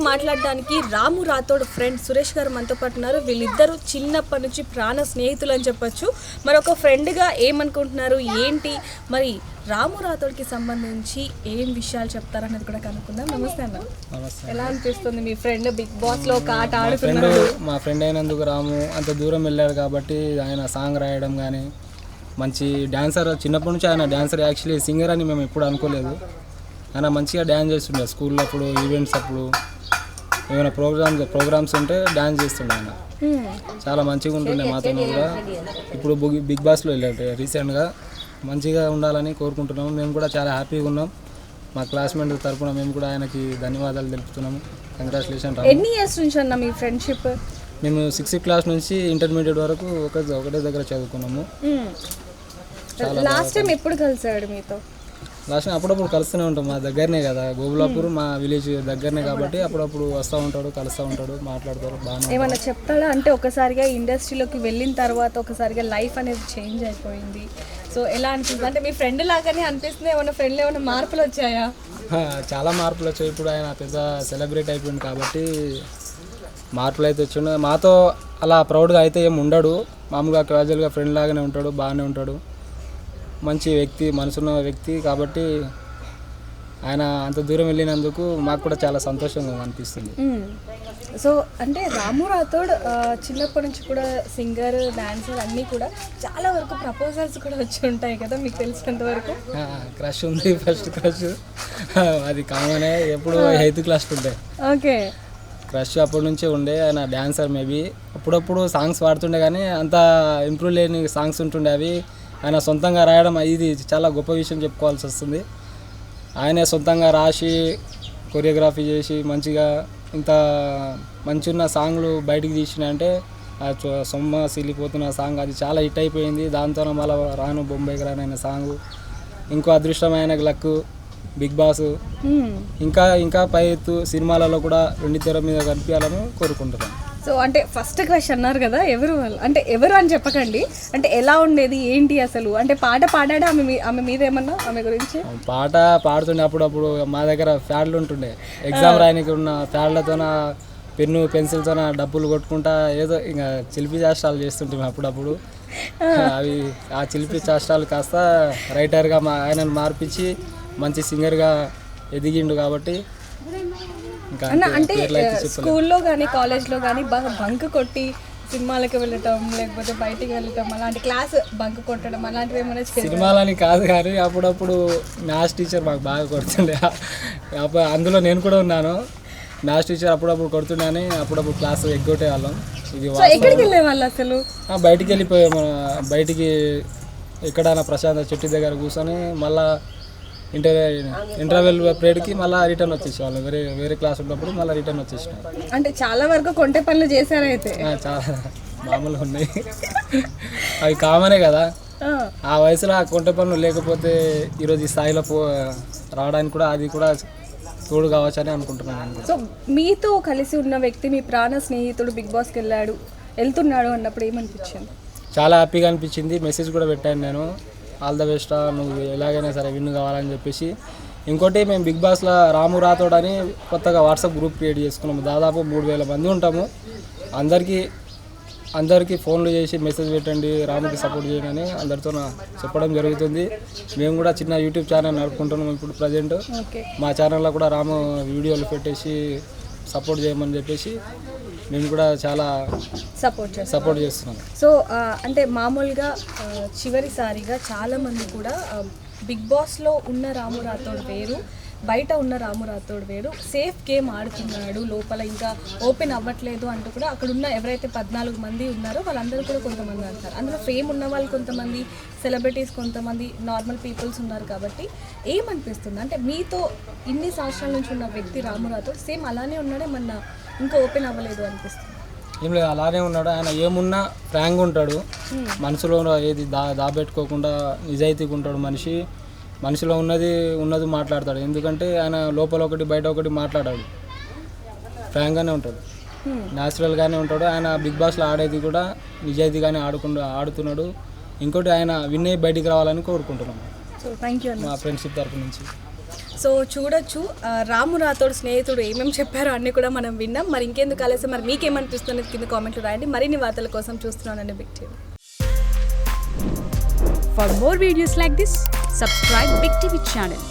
మాట్లాడడానికి రాము రాథోడ్ ఫ్రెండ్ సురేష్ గారు మనతో పాటు ఉన్నారు. వీళ్ళిద్దరూ చిన్నప్పటి నుంచి ప్రాణ స్నేహితులు అని చెప్పొచ్చు. మరి ఒక ఫ్రెండ్గా ఏమనుకుంటున్నారు, ఏంటి, మరి రాము రాథోడ్కి సంబంధించి ఏం విషయాలు చెప్తారనేది కూడా కనుక్కుందాం. నమస్తే అన్న. ఎలా అనిపిస్తుంది మీ ఫ్రెండ్ బిగ్ బాస్లో ఒక ఆట ఆడుతున్నాడు? మా ఫ్రెండ్ అయినందుకు రాము అంత దూరం వెళ్ళారు కాబట్టి ఆయన సాంగ్ రాయడం కానీ మంచి డ్యాన్సర్. చిన్నప్పటి నుంచి ఆయన డ్యాన్సర్, యాక్చువల్లీ సింగర్ అని మేము ఎప్పుడు అనుకోలేదు. ఆయన మంచిగా డ్యాన్స్ చేస్తుండే స్కూల్లో అప్పుడు, ఈవెంట్స్ అప్పుడు, ఏమైనా ప్రోగ్రామ్స్ ఉంటే డ్యాన్స్ చేస్తుండే ఆయన. చాలా మంచిగా ఉంటుండే మాతో కూడా. ఇప్పుడు బిగ్ బాస్లో వెళ్ళాడు రీసెంట్గా. మంచిగా ఉండాలని కోరుకుంటున్నాము. మేము కూడా చాలా హ్యాపీగా ఉన్నాం. మా క్లాస్మేట్ తరఫున మేము కూడా ఆయనకి ధన్యవాదాలు తెలుపుతున్నాము. కంగ్రాచులేషన్. ఎన్ని ఇయర్స్ నుంచి అన్న మీ ఫ్రెండ్షిప్? మేము 6th క్లాస్ నుంచి ఇంటర్మీడియట్ వరకు ఒకటే దగ్గర చదువుకున్నాము. లాస్ట్ టైం ఎప్పుడు కలిసాడు మీతో? లాస్ట్ టైం అప్పుడప్పుడు కలుస్తూనే ఉంటాం. మా దగ్గరనే కదా, గోబులాపూర్ మా విలేజ్ దగ్గరనే కాబట్టి అప్పుడప్పుడు వస్తూ ఉంటాడు, కలుస్తూ ఉంటాడు, మాట్లాడతారు. బాగా ఏమన్నా చెప్తాడా? అంటే ఒకసారిగా ఇండస్ట్రీలోకి వెళ్ళిన తర్వాత ఒకసారిగా లైఫ్ అనేది చేంజ్ అయిపోయింది. సో ఎలా అనిపిస్తుంది? అంటే మీ ఫ్రెండ్ లాగానే అనిపిస్తుంది. ఏమైనా ఫ్రెండ్లో ఏమైనా మార్పులు వచ్చాయా? చాలా మార్పులు వచ్చాయి. ఇప్పుడు ఆయన పెద్ద సెలబ్రేట్ అయిపోయింది కాబట్టి మార్పులు అయితే వచ్చిండు. మాతో అలా ప్రౌడ్గా అయితే ఏమి ఉండడు. మామూలుగా క్యాజువల్గా ఫ్రెండ్ లాగానే ఉంటాడు, బాగానే ఉంటాడు. మంచి వ్యక్తి, మనసున్న వ్యక్తి కాబట్టి ఆయన అంత దూరం వెళ్ళినందుకు మాకు కూడా చాలా సంతోషంగా అనిపిస్తుంది. సో అంటే రాము రాథోడ్ చిన్నప్పటి నుంచి కూడా సింగర్, డాన్సర్ అన్నీ కూడా చాలా వరకు ప్రపోజల్స్ కూడా వచ్చి ఉంటాయి కదా మీకు తెలిసినంత వరకు? క్రష్ ఉంది, ఫస్ట్ క్రష్ అది కామనే. ఎప్పుడు 8th క్లాస్ ఉండే. ఓకే, క్రష్ అప్పటి నుంచే ఉండే. ఆయన డ్యాన్సర్. మేబీ అప్పుడప్పుడు సాంగ్స్ పాడుతుండే కానీ అంత ఇంప్రూవ్ లేని సాంగ్స్ ఉంటుండే. అవి ఆయన సొంతంగా రాయడం ఇది చాలా గొప్ప విషయం చెప్పుకోవాల్సి వస్తుంది. ఆయనే సొంతంగా రాసి కొరియోగ్రఫీ చేసి మంచిగా ఇంత మంచిగా సాంగ్లు బయటికి తీసినంటే సొమ్మ సిలిపోతున్న సాంగ్ అది చాలా హిట్ అయిపోయింది. దాంతో మళ్ళీ రాను బొంబాయికి రానైన సాంగ్, ఇంకో అదృష్టమైన లక్, బిగ్ బాస్, ఇంకా పై ఎత్తు సినిమాలలో కూడా వెండి తెర మీద కనిపించాలని కోరుకుంటున్నాను. సో అంటే ఫస్ట్ క్రష్ అన్నారు కదా, ఎవరు అంటే ఎవరు అని చెప్పకండి, అంటే ఎలా ఉండేది ఏంటి అసలు? అంటే పాట పాడాడా ఆమె మీద ఏమన్నా, ఆమె గురించి? పాట పాడుతుండే. అప్పుడప్పుడు మా దగ్గర ఫ్యాడ్లు ఉంటుండే. ఎగ్జామ్ రాయడానికి ఉన్న ఫ్యాడ్లతోన, పెన్ను పెన్సిల్తోన డబ్బులు కొట్టుకుంటా ఏదో ఇంకా చిలిపి చేష్టాలు చేస్తుంటాం అప్పుడప్పుడు. అవి ఆ చిలిపి చేష్టాలు కాస్త రైటర్గా ఆయనను మార్పించి మంచి సింగర్గా ఎదిగిండు కాబట్టి. అంటే స్కూల్లో కానీ కాలేజ్లో కానీ బాగా బంక్ కొట్టి సినిమాలకు వెళ్ళటం, లేకపోతే బయటికి వెళ్ళటం, అలాంటి క్లాస్ బంక్ కొట్టడం అలాంటివి ఏమైనా? సినిమాలని కాదు కానీ అప్పుడప్పుడు మ్యాథ్స్ టీచర్ మాకు బాగా కొడుతుండే. అందులో నేను కూడా ఉన్నాను. మ్యాథ్స్ టీచర్ అప్పుడప్పుడు కొడుతుండే, అప్పుడప్పుడు క్లాస్ ఎగ్గొట్టే వాళ్ళం. ఇది ఎక్కడికి వెళ్ళే వాళ్ళు అసలు? బయటికి వెళ్ళిపోయాము. బయటికి ఎక్కడైనా ప్రశాంత చెట్టు దగ్గర కూర్చొని మళ్ళీ ఇంటర్వెల్ పీరియడ్కి మళ్ళీ రిటర్న్ వచ్చేసేవాళ్ళం. వేరే క్లాస్ ఉన్నప్పుడు మళ్ళీ రిటర్న్ వచ్చేసినాం. అంటే చాలా వరకు కొంటే పనులు చేశారైతే? చాలా మామూలుగా ఉన్నాయి. అవి కామనే కదా. ఆ వయసులో ఆ కొంటే పనులు లేకపోతే ఈరోజు ఈ స్థాయిలో రావడానికి కూడా అది కూడా తోడు కావచ్చు అని అనుకుంటున్నాను. సో మీతో కలిసి ఉన్న వ్యక్తి, మీ ప్రాణ స్నేహితుడు బిగ్ బాస్కి వెళ్తున్నాడు అన్నప్పుడు ఏమనిపించింది? చాలా హ్యాపీగా అనిపించింది. మెసేజ్ కూడా పెట్టాను నేను, ఆల్ ద బెస్ట్, నువ్వు ఎలాగైనా సరే విన్ కావాలని చెప్పేసి. ఇంకోటి, మేము బిగ్ బాస్లో రాము రాథోడ్ అని కొత్తగా వాట్సాప్ గ్రూప్ క్రియేట్ చేసుకున్నాము. దాదాపు 3000 మంది ఉంటాము. అందరికీ ఫోన్లు చేసి మెసేజ్ పెట్టండి, రాముకి సపోర్ట్ చేయండి అని అందరితో చెప్పడం జరుగుతుంది. మేము కూడా చిన్న యూట్యూబ్ ఛానల్ నడుపుకుంటున్నాము ఇప్పుడు ప్రజెంట్. మా ఛానల్లో కూడా రాము వీడియోలు పెట్టేసి సపోర్ట్ చేయమని చెప్పేసి మేము కూడా చాలా సపోర్ట్ చేస్తున్నాం. సో అంటే మామూలుగా చివరిసారిగా చాలామంది కూడా బిగ్ బాస్లో ఉన్న రాము రాథోడ్ వేరు, బయట ఉన్న రాము రాథోడ్ వేరు, సేఫ్ గేమ్ ఆడుతున్నాడు, లోపల ఇంకా ఓపెన్ అవ్వట్లేదు అంటూ కూడా అక్కడ ఉన్న ఎవరైతే 14 మంది ఉన్నారో వాళ్ళందరూ కూడా కొంతమంది అంటారు. అందులో ఫేమ్ ఉన్న వాళ్ళు కొంతమంది, సెలబ్రిటీస్ కొంతమంది, నార్మల్ పీపుల్స్ ఉన్నారు. కాబట్టి ఏమనిపిస్తుంది అంటే మీతో ఇన్ని సంవత్సరాల నుంచి ఉన్న వ్యక్తి రాము రాథోడ్ సేమ్ అలానే ఉన్నాడే, మన ఇంకా ఓపెన్ అవ్వలేదు అనిపిస్తుంది? ఏం లేదు, అలానే ఉన్నాడు. ఆయన ఏమున్నా ఫ్రాంక్గా ఉంటాడు. మనసులో ఏది దాబెట్టుకోకుండా నిజాయితీగా ఉంటాడు. మనిషిలో ఉన్నది మాట్లాడతాడు. ఎందుకంటే ఆయన లోపల ఒకటి బయట ఒకటి మాట్లాడాడు. ఫ్రాంక్గానే ఉంటాడు, న్యాచురల్గానే ఉంటాడు. ఆయన బిగ్ బాస్లో ఆడేది కూడా నిజాయితీగానే ఆడుతున్నాడు. ఇంకోటి, ఆయన విన్ అయ్యి బయటికి రావాలని కోరుకుంటున్నాం సో థ్యాంక్ యూ మా ఫ్రెండ్షిప్ తరఫు నుంచి. సో చూడొచ్చు రాము రాథోడ్ స్నేహితుడు ఏమేమి చెప్పారో అన్నీ కూడా మనం విన్నాం. మరి ఇంకెందుకు ఆలస్యం, మరి మీకేమనిపిస్తుంది కింద కామెంట్లు రాయండి. మరిన్ని వార్తల కోసం చూస్తున్నానండి big TV. For more videos like this, subscribe Big TV channel.